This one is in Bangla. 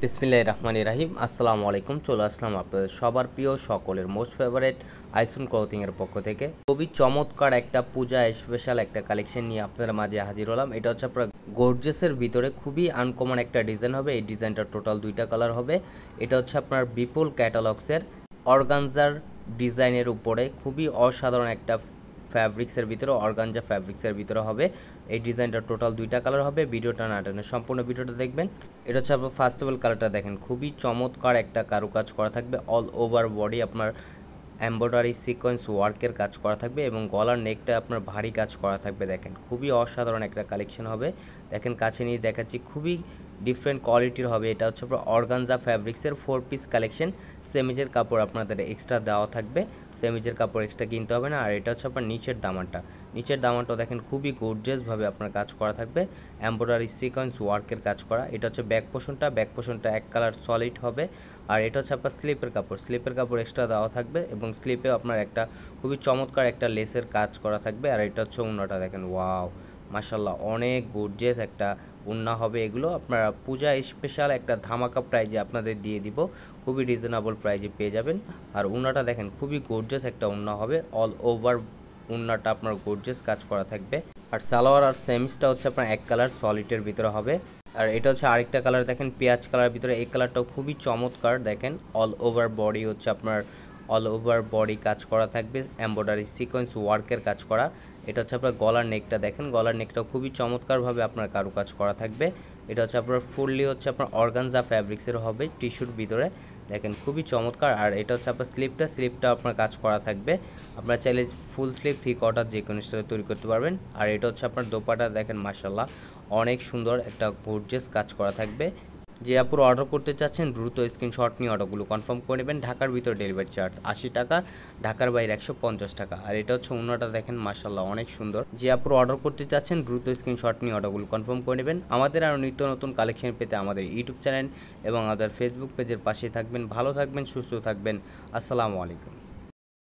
বিসমিল্লাহির রহমানির রহিম। আসসালামু আলাইকুম। চলে আসলাম আপনাদের সবার প্রিয় সকলের মোস্ট ফেভারিট আইসুন ক্লথিংয়ের পক্ষ থেকে খুবই চমৎকার একটা পূজা স্পেশাল একটা কালেকশন নিয়ে আপনাদের মাঝে হাজির হলাম। এটা হচ্ছে আপনার গর্জিয়াসের ভিতরে খুবই আনকমন একটা ডিজাইন হবে। এই ডিজাইনটা টোটাল দুইটা কালার হবে। এটা হচ্ছে আপনার বিপুল ক্যাটালগসের অর্গানজার ডিজাইনের উপরে খুবই অসাধারণ একটা ফ্যাব্রিক্সের ভিতরে অর্গানজা ফ্যাব্রিক্সের ভিতরে হবে। এই ডিজাইনটা টোটাল দুইটা কালার হবে। ভিডিওটা না টেনে সম্পূর্ণ ভিডিওটা দেখবেন। এটা হচ্ছে আপনার ফার্স্ট অফ অল কালারটা দেখেন, খুবই চমৎকার একটা কারুকাজ করা থাকবে। অল ওভার বডি আপনার এমব্রয়ডারি সিকোয়েন্স ওয়ার্কের কাজ করা থাকবে এবং গলার নেকটা আপনার ভারী কাজ করা থাকবে। দেখেন খুবই অসাধারণ একটা কালেকশন হবে। দেখেন কাছে নিয়ে দেখাচ্ছি, খুবই ডিফারেন্ট কোয়ালিটির হবে। এটা হচ্ছে আপনার অর্গানজা ফ্যাব্রিক্সের 4 পিস কালেকশন। সেমিজের কাপড় আপনাদের এক্সট্রা দেওয়া থাকবে, সেমিজের কাপড় এক্সট্রা কিনতে হবে না। আর এটা হচ্ছে আপনার নিচের দামানটা দেখেন খুবই গর্জিয়াসভাবে আপনার কাজ করা থাকবে, এমব্রয়ডারি সিকোয়েন্স ওয়ার্কের কাজ করা। এটা হচ্ছে ব্যাক পোর্শনটা এক কালার সলিড হবে। আর এটা হচ্ছে আপনার স্লিপের কাপড় এক্সট্রা দেওয়া থাকবে এবং স্লিপে আপনার একটা খুবই চমৎকার একটা লেসের কাজ করা থাকবে। আর এটা হচ্ছে ওড়নাটা দেখেন, ওয়াও মাশাল্লাহ, অনেক গর্জিয়াস একটা ওড়না হবে। এগুলো আপনারা পূজা স্পেশাল একটা ধামাকা প্রাইজে আপনাদের দিয়ে দিব, খুবই রিজনেবল প্রাইজে পেয়ে যাবেন। আর ওড়নাটা দেখেন খুবই গর্জিয়াস একটা ওড়না হবে। অল ওভার ওড়নাটা আপনার গর্জিয়াস কাজ করা থাকবে। আর সালোয়ার আর সেমিসটা হচ্ছে আপনার এক কালার সলিডের ভিতরে হবে। আর এটা হচ্ছে আরেকটা কালার দেখেন, পেঁয়াজ কালার ভিতরে। এই কালারটাও খুবই চমৎকার। দেখেন অল ওভার বডি হচ্ছে আপনার অল ওভার বডি কাজ করা থাকবে, এমব্রয়ডারি সিকোয়েন্স ওয়ার্কের কাজ করা। এটা হচ্ছে আপনার গলার নেকটা দেখেন, গলার নেকটাও খুবই চমৎকারভাবে আপনার কারুকাজ করা থাকবে। এটা হচ্ছে আপনার ফুললি হচ্ছে আপনার অর্গানজা ফ্যাব্রিক্সের হবে টিস্যুর ভিতরে। দেখেন খুবই চমৎকার। আর এটা হচ্ছে আপনার স্লিপটা আপনার কাজ করা থাকবে। আপনারা চাইলে ফুল স্লিপ 3/4 যে কোনো স্টাইলে তৈরি করতে পারবেন। আর এটা হচ্ছে আপনার দোপাটা দেখেন, মাশাল্লাহ অনেক সুন্দর একটা গর্জিয়াস কাজ করা থাকবে। যে আপুর অর্ডার করতে চাচ্ছেন দ্রুত স্ক্রিনশট নিয়ে অর্ডারগুলো কনফার্ম করে নেবেন। ঢাকার ভিতরে ডেলিভারি চার্জ 80 টাকা, ঢাকার বাইরে 150 টাকা। আর এটা হচ্ছে ওড়নাটা দেখেন, মাশাল্লাহ অনেক সুন্দর। যে আপুর অর্ডার করতে চাচ্ছেন দ্রুত স্ক্রিনশট নিয়ে অর্ডারগুলো কনফার্ম করে নেবেন। আমাদের আরও নিত্য নতুন কালেকশন পেতে আমাদের ইউটিউব চ্যানেল এবং আমাদের ফেসবুক পেজের পাশে থাকবেন। ভালো থাকবেন, সুস্থ থাকবেন। আসসালামু আলাইকুম।